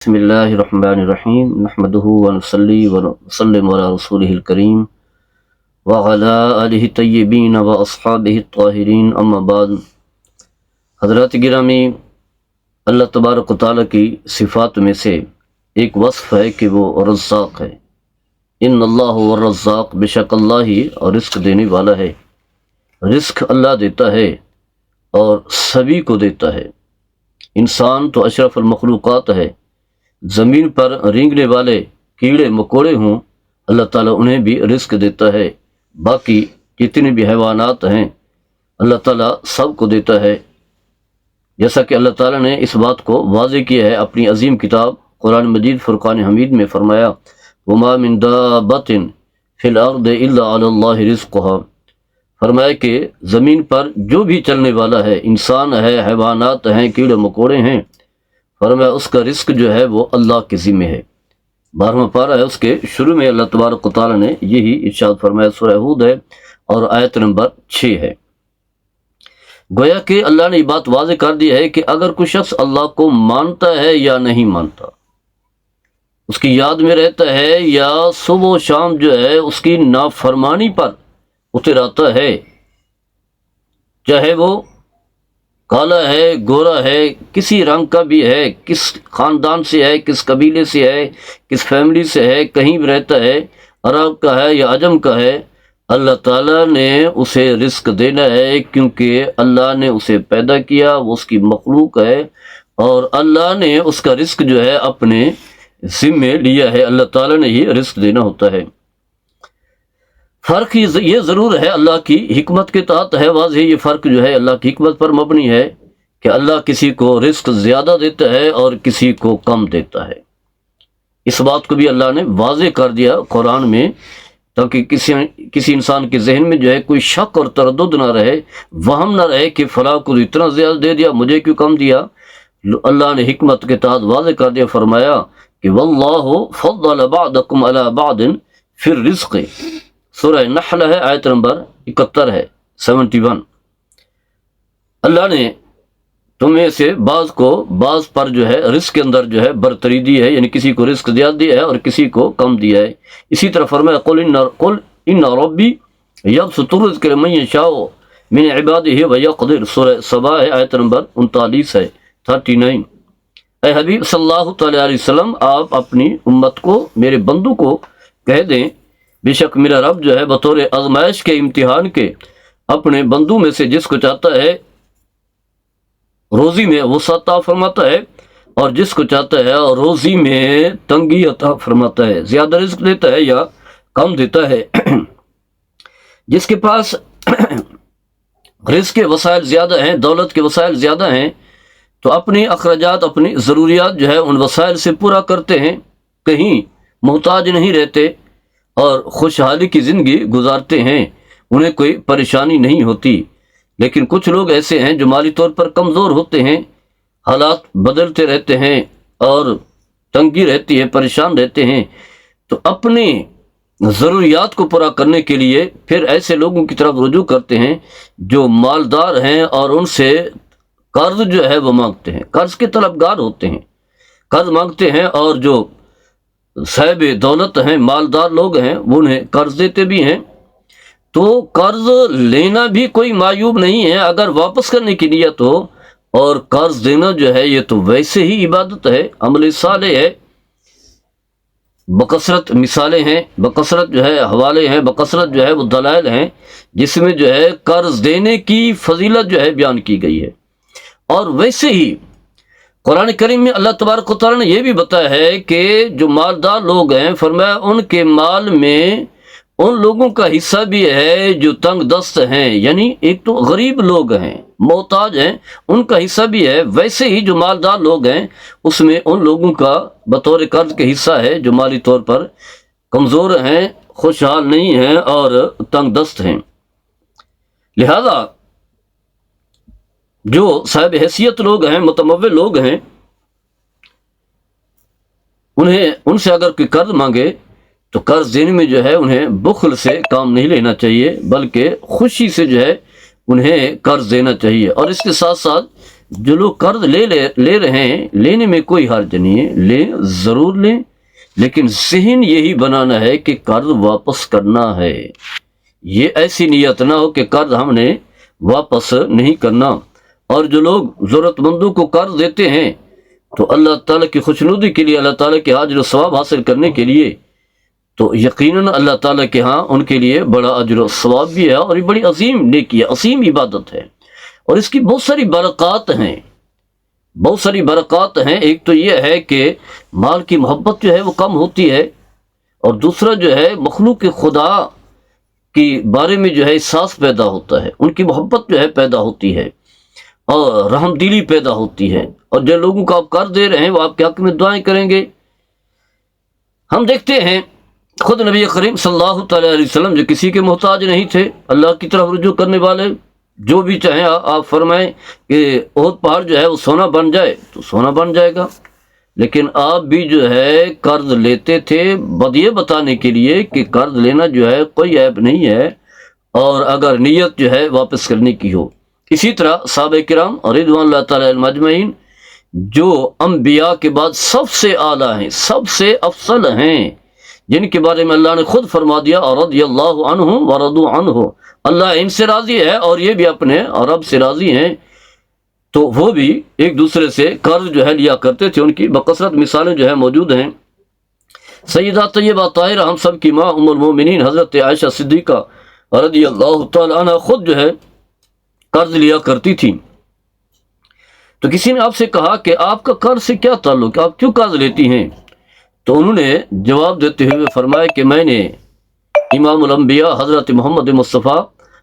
بسم اللہ الرحمن الرحیم نحمده ونصلی ونسلم علی رسولہ الکریم وعلی آلہ الطیبین واصحابہ الطاہرین اما بعد۔ حضرات گرامی، اللہ تبارک و تعالیٰ کی صفات میں سے ایک وصف ہے کہ وہ رزاق ہے۔ ان اللہ هو الرزاق، بے شک اللہ ہی رزق دینے والا ہے۔ رزق اللہ دیتا ہے اور سبھی کو دیتا ہے۔ انسان تو اشرف المخلوقات ہے، زمین پر رینگنے والے کیڑے مکوڑے ہوں اللہ تعالیٰ انہیں بھی رزق دیتا ہے، باقی جتنے بھی حیوانات ہیں اللہ تعالیٰ سب کو دیتا ہے، جیسا کہ اللہ تعالیٰ نے اس بات کو واضح کیا ہے اپنی عظیم کتاب قرآن مجید فرقان حمید میں فرمایا وما من دابۃ فی الارض الا علی اللہ رزقها، فرمایا کہ زمین پر جو بھی چلنے والا ہے، انسان ہے، حیوانات ہیں، کیڑے مکوڑے ہیں، فرمایا اس کا رزق جو ہے وہ اللہ کے ذمہ ہے۔ 12واں پارہ ہے، اس کے شروع میں اللہ تبارک و تعالیٰ نے یہی ارشاد فرمایا، سورہ ہود ہے اور آیت نمبر 6 ہے۔ گویا کہ اللہ نے یہ بات واضح کر دی ہے کہ اگر کوئی شخص اللہ کو مانتا ہے یا نہیں مانتا، اس کی یاد میں رہتا ہے یا صبح و شام جو ہے اس کی نافرمانی پر اتر آتا ہے، چاہے وہ کالا ہے، گورا ہے، کسی رنگ کا بھی ہے، کس خاندان سے ہے، کس قبیلے سے ہے، کس فیملی سے ہے، کہیں بھی رہتا ہے، عرب کا ہے یا عجم کا ہے، اللہ تعالیٰ نے اسے رزق دینا ہے، کیونکہ اللہ نے اسے پیدا کیا، وہ اس کی مخلوق ہے اور اللہ نے اس کا رزق جو ہے اپنے ذمے لیا ہے، اللہ تعالیٰ نے ہی رزق دینا ہوتا ہے۔ فرق یہ ضرور ہے، اللہ کی حکمت کے تحت ہے واضح، یہ فرق جو ہے اللہ کی حکمت پر مبنی ہے کہ اللہ کسی کو رزق زیادہ دیتا ہے اور کسی کو کم دیتا ہے۔ اس بات کو بھی اللہ نے واضح کر دیا قرآن میں، تاکہ کسی انسان کے ذہن میں جو ہے کوئی شک اور تردد نہ رہے، وہم نہ رہے کہ فلاں کو اتنا زیادہ دے دیا، مجھے کیوں کم دیا۔ اللہ نے حکمت کے تحت واضح کر دیا، فرمایا کہ واللہ فضل بعضکم علی بعض فی الرزق، سورہ نحل ہے، آیت نمبر 71 ہے، 71۔ اللہ نے تمہیں سے بعض کو بعض پر جو ہے رزق کے اندر جو ہے برتری دی ہے، یعنی کسی کو رزق زیادہ دیا ہے اور کسی کو کم دیا ہے۔ اسی طرح فرمایا قل ان ربی یبسط الرزق لمن یشاء من عبادہ ویقدر، سورہ سبا ہے، آیت نمبر 39 ہے، 39۔ اے حبیب صلی اللہ تعالیٰ علیہ وسلم، آپ اپنی امت کو، میرے بندوں کو کہہ دیں، بے شک میرا رب جو ہے بطور آزمائش کے، امتحان کے، اپنے بندوں میں سے جس کو چاہتا ہے روزی میں وسعت عطا فرماتا ہے اور جس کو چاہتا ہے روزی میں تنگی عطا فرماتا ہے، زیادہ رزق دیتا ہے یا کم دیتا ہے۔ جس کے پاس رزق کے وسائل زیادہ ہیں، دولت کے وسائل زیادہ ہیں، تو اپنی اخراجات، اپنی ضروریات جو ہے ان وسائل سے پورا کرتے ہیں، کہیں محتاج نہیں رہتے اور خوشحالی کی زندگی گزارتے ہیں، انہیں کوئی پریشانی نہیں ہوتی۔ لیکن کچھ لوگ ایسے ہیں جو مالی طور پر کمزور ہوتے ہیں، حالات بدلتے رہتے ہیں اور تنگی رہتی ہے، پریشان رہتے ہیں، تو اپنی ضروریات کو پورا کرنے کے لیے پھر ایسے لوگوں کی طرف رجوع کرتے ہیں جو مالدار ہیں اور ان سے قرض جو ہے وہ مانگتے ہیں، قرض کے طلبگار ہوتے ہیں، قرض مانگتے ہیں، اور جو صاحب دولت ہیں، مالدار لوگ ہیں، وہ انہیں قرض دیتے بھی ہیں۔ تو قرض لینا بھی کوئی معیوب نہیں ہے اگر واپس کرنے کی نیت ہو، اور قرض دینا جو ہے یہ تو ویسے ہی عبادت ہے، عمل صالح ہے۔ بکثرت مثالیں ہیں، بکثرت جو ہے حوالے ہیں، بکثرت جو ہے وہ دلائل ہیں جس میں جو ہے قرض دینے کی فضیلت جو ہے بیان کی گئی ہے۔ اور ویسے ہی قرآن کریم میں اللہ تبارک و تعالیٰ نے یہ بھی بتایا ہے کہ جو مالدار لوگ ہیں، فرمایا ان کے مال میں ان لوگوں کا حصہ بھی ہے جو تنگ دست ہیں، یعنی ایک تو غریب لوگ ہیں، محتاج ہیں، ان کا حصہ بھی ہے، ویسے ہی جو مالدار لوگ ہیں اس میں ان لوگوں کا بطور قرض کے حصہ ہے جو مالی طور پر کمزور ہیں، خوشحال نہیں ہیں اور تنگ دست ہیں۔ لہذا جو صاحب حیثیت لوگ ہیں، متمول لوگ ہیں، ان سے اگر کوئی قرض مانگے تو قرض دینے میں جو ہے انہیں بخل سے کام نہیں لینا چاہیے، بلکہ خوشی سے جو ہے انہیں قرض دینا چاہیے۔ اور اس کے ساتھ ساتھ جو لوگ قرض لے رہے ہیں، لینے میں کوئی حرج نہیں ہے، لیں ضرور لیں، لیکن ذہن یہی بنانا ہے کہ قرض واپس کرنا ہے۔ یہ ایسی نیت نہ ہو کہ قرض ہم نے واپس نہیں کرنا۔ اور جو لوگ ضرورت مندوں کو قرض دیتے ہیں تو اللہ تعالیٰ کی خوشنودی کے لیے، اللہ تعالیٰ کے اجر و ثواب حاصل کرنے کے لیے، تو یقیناً اللہ تعالیٰ کے ہاں ان کے لیے بڑا اجر و ثواب بھی ہے، اور یہ بڑی عظیم نیکی ہے، عظیم عبادت ہے، اور اس کی بہت ساری برکات ہیں، بہت ساری برکات ہیں۔ ایک تو یہ ہے کہ مال کی محبت جو ہے وہ کم ہوتی ہے، اور دوسرا جو ہے مخلوق خدا کے بارے میں جو ہے احساس پیدا ہوتا ہے، ان کی محبت جو ہے پیدا ہوتی ہے، اور رحم دلی پیدا ہوتی ہے، اور جن لوگوں کو آپ قرض دے رہے ہیں وہ آپ کے حق میں دعائیں کریں گے۔ ہم دیکھتے ہیں خود نبی کریم صلی اللہ تعالیٰ علیہ وسلم جو کسی کے محتاج نہیں تھے، اللہ کی طرف رجوع کرنے والے، جو بھی چاہیں آپ فرمائیں کہ احد پہاڑ جو ہے وہ سونا بن جائے تو سونا بن جائے گا، لیکن آپ بھی جو ہے قرض لیتے تھے بدیے بتانے کے لیے کہ قرض لینا جو ہے کوئی عیب نہیں ہے، اور اگر نیت جو ہے واپس کرنے کی ہو۔ اسی طرح صحابہ کرام رضوان اللہ تعالیٰ علیہم اجمعین جو انبیاء کے بعد سب سے اعلیٰ ہیں، سب سے افضل ہیں، جن کے بارے میں اللہ نے خود فرما دیا رضی اللہ عنہم ورضوا عنہ، اللہ ان سے راضی ہے اور یہ بھی اپنے رب سے راضی ہیں، تو وہ بھی ایک دوسرے سے قرض جو ہے لیا کرتے تھے۔ ان کی بکثرت مثالیں جو ہے موجود ہیں۔ سیدہ طیبہ طاہرہ ہم سب کی ماں ام المومنین حضرت عائشہ صدیقہ رضی اللہ تعالی عنہ خود جو ہے قرض لیا کرتی تھی۔ تو کسی نے آپ سے کہا کہ آپ کا قرض سے کیا تعلق ہے، آپ کیوں قرض لیتی ہیں؟ تو انہوں نے جواب دیتے ہوئے فرمایا کہ میں نے امام الانبیاء حضرت محمد مصطفیٰ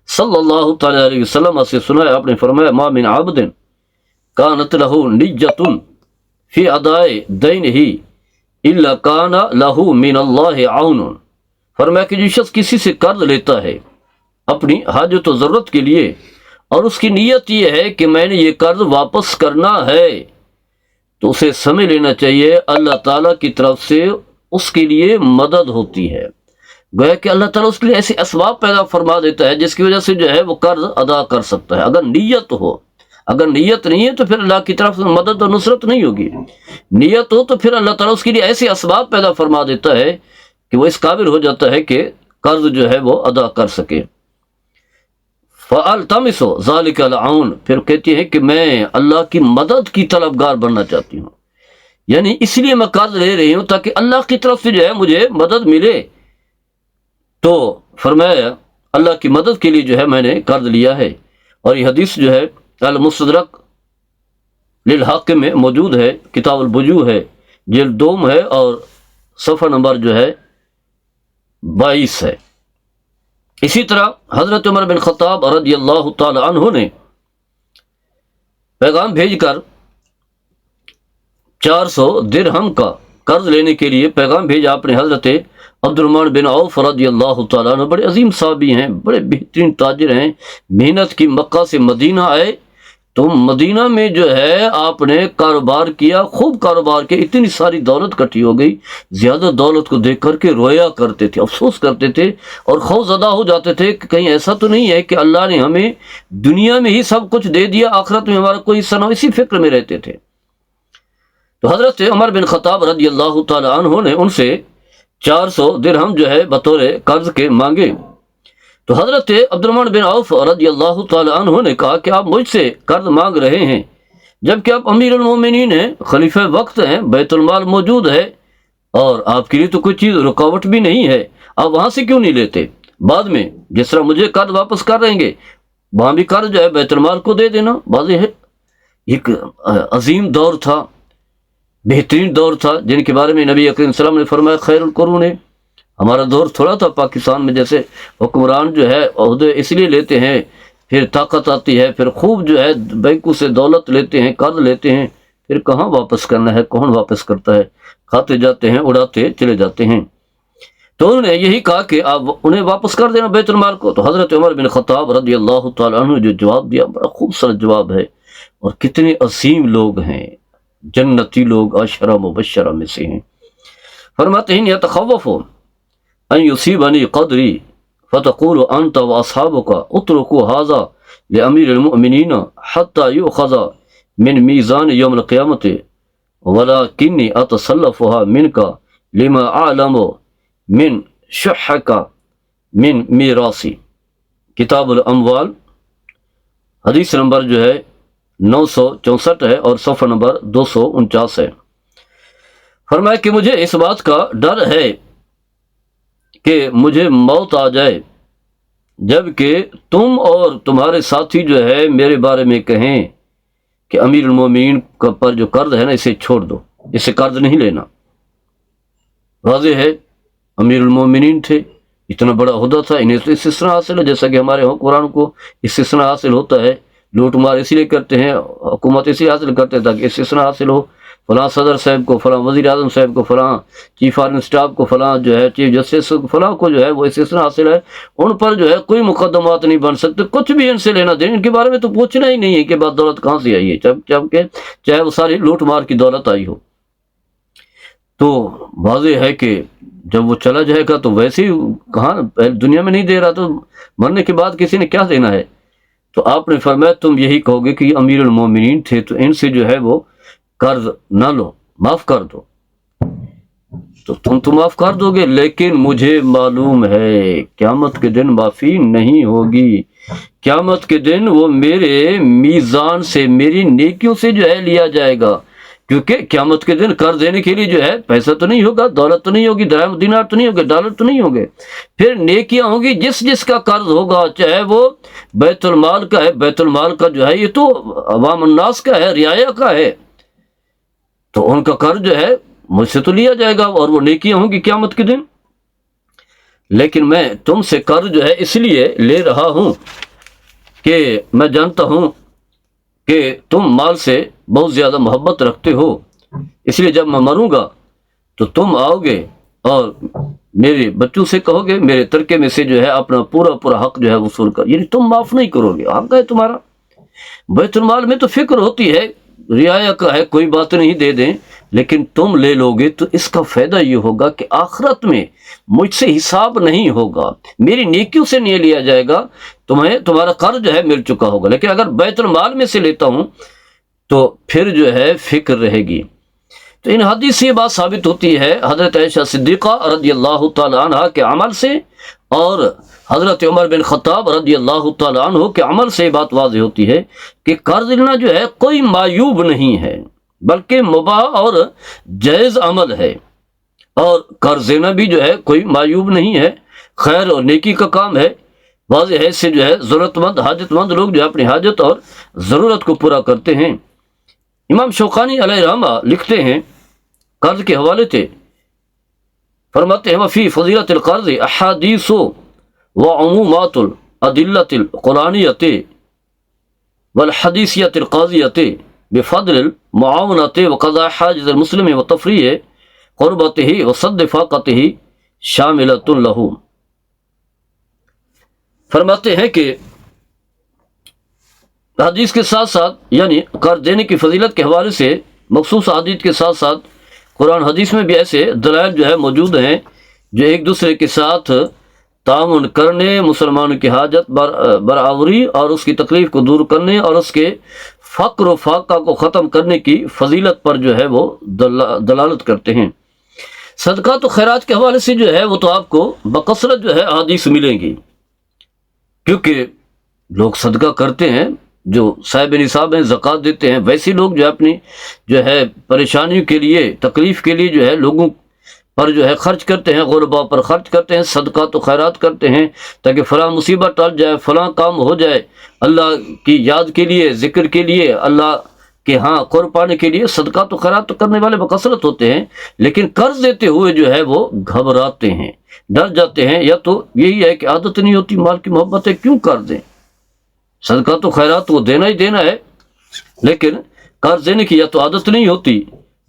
صلی اللہ تعالی علیہ وسلم سے سنا ہے، آپ نے فرمایا ما من عبد کانت لہ نیۃ فی اداء دینہ الا کان لہ من اللہ عون، فرمایا کہ جو شخص کسی سے قرض لیتا ہے اپنی حاجت و ضرورت کے لیے، اور اس کی نیت یہ ہے کہ میں نے یہ قرض واپس کرنا ہے، تو اسے سمجھ لینا چاہیے اللہ تعالیٰ کی طرف سے اس کے لیے مدد ہوتی ہے۔ گویا کہ اللہ تعالیٰ اس کے لیے ایسے اسباب پیدا فرما دیتا ہے جس کی وجہ سے جو ہے وہ قرض ادا کر سکتا ہے، اگر نیت ہو۔ اگر نیت نہیں ہے تو پھر اللہ کی طرف سے مدد اور نصرت نہیں ہوگی۔ نیت ہو تو پھر اللہ تعالیٰ اس کے لیے ایسے اسباب پیدا فرما دیتا ہے کہ وہ اس قابل ہو جاتا ہے کہ قرض جو ہے وہ ادا کر سکے۔ فَأَلْتَمِسُ ذَلِكَ الْعَوْنَ، پھر کہتی ہے کہ میں اللہ کی مدد کی طلبگار بننا چاہتی ہوں، یعنی اس لیے میں قرض لے رہی ہوں تاکہ اللہ کی طرف سے جو ہے مجھے مدد ملے۔ تو فرمایا اللہ کی مدد کے لیے جو ہے میں نے قرض لیا ہے، اور یہ حدیث جو ہے المستدرک للحاکم میں موجود ہے، کتاب البجوع ہے، جلد 2 ہے، اور صفحہ نمبر جو ہے 22 ہے۔ اسی طرح حضرت عمر بن خطاب رضی اللہ تعالی عنہ نے پیغام بھیج کر 400 درہم کا قرض لینے کے لیے پیغام بھیجا اپنے حضرت عبد الرحمن بن عوف رضی اللہ تعالیٰ عنہ، بڑے عظیم صحابی ہیں، بڑے بہترین تاجر ہیں، محنت کی، مکہ سے مدینہ آئے تو مدینہ میں جو ہے آپ نے کاروبار کیا، خوب کاروبار کیا، اتنی ساری دولت اکٹھی ہو گئی، زیادہ دولت کو دیکھ کر کے رویا کرتے تھے، افسوس کرتے تھے، اور خوف زدہ ہو جاتے تھے کہ کہیں ایسا تو نہیں ہے کہ اللہ نے ہمیں دنیا میں ہی سب کچھ دے دیا، آخرت میں ہمارا کوئی حصہ نہ ہو، اسی فکر میں رہتے تھے۔ تو حضرت عمر بن خطاب رضی اللہ تعالی عنہ نے ان سے 400 درہم جو ہے بطور قرض کے مانگے، تو حضرت عبد الرحمن بن عوف رضی اللہ تعالی عنہ نے کہا کہ آپ مجھ سے قرض مانگ رہے ہیں جبکہ آپ امیر المومنین ہیں، خلیفہ وقت ہیں، بیت المال موجود ہے، اور آپ کے لیے تو کوئی چیز رکاوٹ بھی نہیں ہے، آپ وہاں سے کیوں نہیں لیتے؟ بعد میں جس طرح مجھے قرض واپس کر رہیں گے وہاں بھی قرض جو ہے بیت المال کو دے دینا۔ واضح ہے ایک عظیم دور تھا، بہترین دور تھا، جن کے بارے میں نبی اکرم صلی اللہ علیہ وسلم نے فرمایا خیر القرون۔ ہمارا دور تھوڑا تھا پاکستان میں، جیسے حکمران جو ہے عہدے اس لیے لیتے ہیں، پھر طاقت آتی ہے، پھر خوب جو ہے بینکوں سے دولت لیتے ہیں، قرض لیتے ہیں، پھر کہاں واپس کرنا ہے، کون واپس کرتا ہے، کھاتے جاتے ہیں، اڑاتے چلے جاتے ہیں۔ تو انہوں نے یہی کہا کہ آپ انہیں واپس کر دینا بیت المال کو۔ تو حضرت عمر بن خطاب رضی اللہ تعالیٰ عنہ نے جو جواب دیا بڑا خوبصورت جواب ہے، اور کتنے عظیم لوگ ہیں، جنتی لوگ، عشرہ مبشرہ میں سے ہیں۔ فرماتے ہیں یتخوف ان یصیبنی قدری فتقول انت واصحابک اترکوا ھذا لامیر المؤمنین حتی یؤخذ من میزان یوم القیامت ولکنی اتصلفها منک لما اعلم من شحک من میراثی۔ کتاب الاموال حدیث نمبر جو ہے 964 ہے اور صفحہ نمبر 249 ہے۔ فرمایا کہ مجھے اس بات کا ڈر ہے کہ مجھے موت آ جائے جبکہ تم اور تمہارے ساتھی جو ہے میرے بارے میں کہیں کہ امیر المومنین پر جو قرض ہے نا اسے چھوڑ دو، اس سے قرض نہیں لینا۔ واضح ہے امیر المومنین تھے، اتنا بڑا عہدہ تھا، انہیں تو استثناء حاصل ہے، جیسا کہ ہمارے قرآن کو استثناء حاصل ہوتا ہے۔ لوٹ مار اسی لیے کرتے ہیں، حکومت اسی لیے حاصل کرتے ہیں تاکہ استثناء حاصل ہو، فلاں صدر صاحب کو، فلاں وزیر اعظم صاحب کو، فلاں چیف آرمی اسٹاف کو، فلاں جو ہے چیف جسٹس فلاں کو جو ہے وہ استثناء حاصل ہے، ان پر جو ہے کوئی مقدمات نہیں بن سکتے، کچھ بھی ان سے لینا دینا، ان کے بارے میں تو پوچھنا ہی نہیں ہے کہ بعد دولت کہاں سے آئی ہے، جبکہ چاہے وہ ساری لوٹ مار کی دولت آئی ہو۔ تو واضح ہے کہ جب وہ چلا جائے گا تو ویسے ہی کہاں دنیا میں نہیں دے رہا تو مرنے کے بعد کسی نے کیا دینا ہے؟ تو آپ نے فرمایا تم یہی کہو گے کہ یہ امیر المومنین تھے تو ان سے جو ہے وہ قرض نہ لو، معاف کر دو، تو تم تو معاف کر دو گے، لیکن مجھے معلوم ہے قیامت کے دن معافی نہیں ہوگی، قیامت کے دن وہ میرے میزان سے، میری نیکیوں سے جو ہے لیا جائے گا، کیونکہ قیامت کے دن قرض دینے کے لیے جو ہے پیسہ تو نہیں ہوگا، دولت تو نہیں ہوگی، درہم دینار تو نہیں ہوگے، ڈالر تو نہیں ہوگے، پھر نیکیاں ہوں گی، جس کا قرض ہوگا، چاہے وہ بیت المال کا ہے، بیت المال کا جو ہے یہ تو عوام الناس کا ہے، رعایا کا ہے، تو ان کا قرض جو ہے مجھ سے تو لیا جائے گا اور وہ نیکیاں ہوں گی قیامت کے دن۔ لیکن میں تم سے قرض جو ہے اس لیے لے رہا ہوں کہ میں جانتا ہوں کہ تم مال سے بہت زیادہ محبت رکھتے ہو، اس لیے جب میں مروں گا تو تم آؤ گے اور میرے بچوں سے کہو گے میرے ترکے میں سے جو ہے اپنا پورا حق جو ہے وصول کر، یعنی تم معاف نہیں کرو گے، حق ہے تمہارا۔ بیت المال میں تو فکر ہوتی ہے، رعایا کا ہے، کوئی بات نہیں دے دیں، لیکن تم لے لو گے تو اس کا فائدہ یہ ہوگا کہ آخرت میں مجھ سے حساب نہیں ہوگا، میری نیکیوں سے نہیں لیا جائے گا، تمہیں تمہارا قرض جو ہے مل چکا ہوگا۔ لیکن اگر بیت المال میں سے لیتا ہوں تو پھر جو ہے فکر رہے گی۔ تو ان حدیث سے یہ بات ثابت ہوتی ہے حضرت عائشہ صدیقہ رضی اللہ تعالی عنہ کے عمل سے اور حضرت عمر بن خطاب رضی اللہ تعالی عنہ کے عمل سے یہ بات واضح ہوتی ہے کہ قرض لینا جو ہے کوئی معیوب نہیں ہے، بلکہ مباح اور جائز عمل ہے، اور قرض دینا بھی جو ہے کوئی معیوب نہیں ہے، خیر اور نیکی کا کام ہے۔ واضح ہے اس سے جو ہے ضرورت مند حاجت مند لوگ جو ہے اپنی حاجت اور ضرورت کو پورا کرتے ہیں۔ امام شوقانی علیہ رحمہ لکھتے ہیں قرض کے حوالے سے، فرماتے ہیں وفی فضیلت القرض احادیث وعمومات الادلۃ القرآنیۃ والحدیثیۃ القاضیۃ بفضل المعاونۃ وقضاء حاجت المسلم وتفریح قربتہ وسد فاقتہ شاملۃ لہ۔ فرماتے ہیں کہ حدیث کے ساتھ ساتھ یعنی قرض دینے کی فضیلت کے حوالے سے مخصوص حدیث کے ساتھ ساتھ قرآن حدیث میں بھی ایسے دلائل جو ہے موجود ہیں جو ایک دوسرے کے ساتھ تعاون کرنے، مسلمانوں کی حاجت برآوری اور اس کی تکلیف کو دور کرنے اور اس کے فقر و فاقہ کو ختم کرنے کی فضیلت پر جو ہے وہ دلالت کرتے ہیں۔ صدقات و خیرات کے حوالے سے جو ہے وہ تو آپ کو بکثرت جو ہے احادیث ملیں گی، کیونکہ لوگ صدقہ کرتے ہیں، جو صاحب نصاب ہیں، زکوٰۃ دیتے ہیں، ویسے لوگ جو ہے اپنی جو ہے پریشانیوں کے لیے، تکلیف کے لیے جو ہے لوگوں پر جو ہے خرچ کرتے ہیں، غربا پر خرچ کرتے ہیں، صدقات و خیرات کرتے ہیں تاکہ فلاں مصیبت ٹل جائے، فلاں کام ہو جائے، اللہ کی یاد کے لیے، ذکر کے لیے، اللہ کے ہاں قرب پانے کے لیے صدقات و خیرات تو کرنے والے بکثرت ہوتے ہیں، لیکن قرض دیتے ہوئے جو ہے وہ گھبراتے ہیں، ڈر جاتے ہیں، یا تو یہی ہے کہ عادت نہیں ہوتی، مال کی محبت ہے، کیوں کر دیں؟ صدقات و خیرات وہ دینا ہی دینا ہے، لیکن قرض دینے کی یا تو عادت نہیں ہوتی،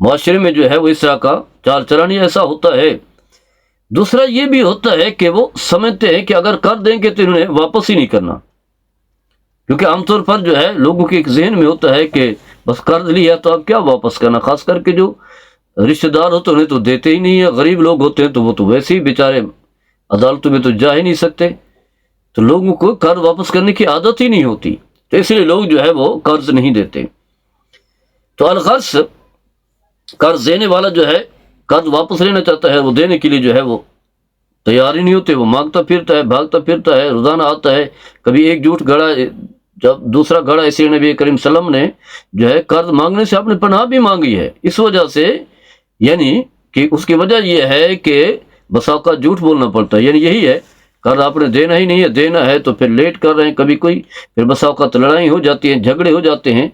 معاشرے میں جو ہے وہ اس طرح کا چال چلن ایسا ہوتا ہے۔ دوسرا یہ بھی ہوتا ہے کہ وہ سمجھتے ہیں کہ اگر کر دیں گے تو انہیں واپس ہی نہیں کرنا، کیونکہ عام طور پر جو ہے لوگوں کے ایک ذہن میں ہوتا ہے کہ بس قرض لیا تو اب کیا واپس کرنا، خاص کر کے جو رشتہ دار ہوتے ہیں انہیں تو دیتے ہی نہیں ہے، غریب لوگ ہوتے ہیں تو وہ تو ویسے ہی بیچارے عدالتوں میں تو جا ہی نہیں سکتے، تو لوگوں کو قرض واپس کرنے کی عادت ہی نہیں ہوتی، تو اس لیے لوگ جو ہے وہ قرض نہیں دیتے۔ تو الغرض قرض دینے والا جو ہے قرض واپس لینا چاہتا ہے، وہ دینے کے لیے جو ہے وہ تیار ہی نہیں ہوتے، وہ مانگتا پھرتا ہے، بھاگتا پھرتا ہے، روزانہ آتا ہے، کبھی ایک جھوٹ گڑا، جب دوسرا گڑا، اسی لیے نبی کریم صلی اللہ علیہ وسلم نے جو ہے قرض مانگنے سے اپنے پناہ بھی مانگی ہے، اس وجہ سے یعنی کہ اس کی وجہ یہ ہے کہ بسا اوقات جھوٹ بولنا پڑتا ہے، یعنی یہی ہے قرض آپ نے دینا ہی نہیں ہے، دینا ہے تو پھر لیٹ کر رہے ہیں، کبھی کوئی پھر بسا اوقات لڑائی ہو جاتی ہے، جھگڑے ہو جاتے ہیں،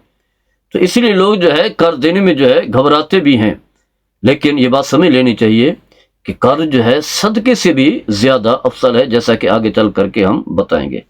تو اسی لیے لوگ جو ہے قرض دینے میں جو ہے گھبراتے بھی ہیں۔ لیکن یہ بات سمجھ لینی چاہیے کہ قرض جو ہے صدقے سے بھی زیادہ افضل ہے، جیسا کہ آگے چل کر کے ہم بتائیں گے۔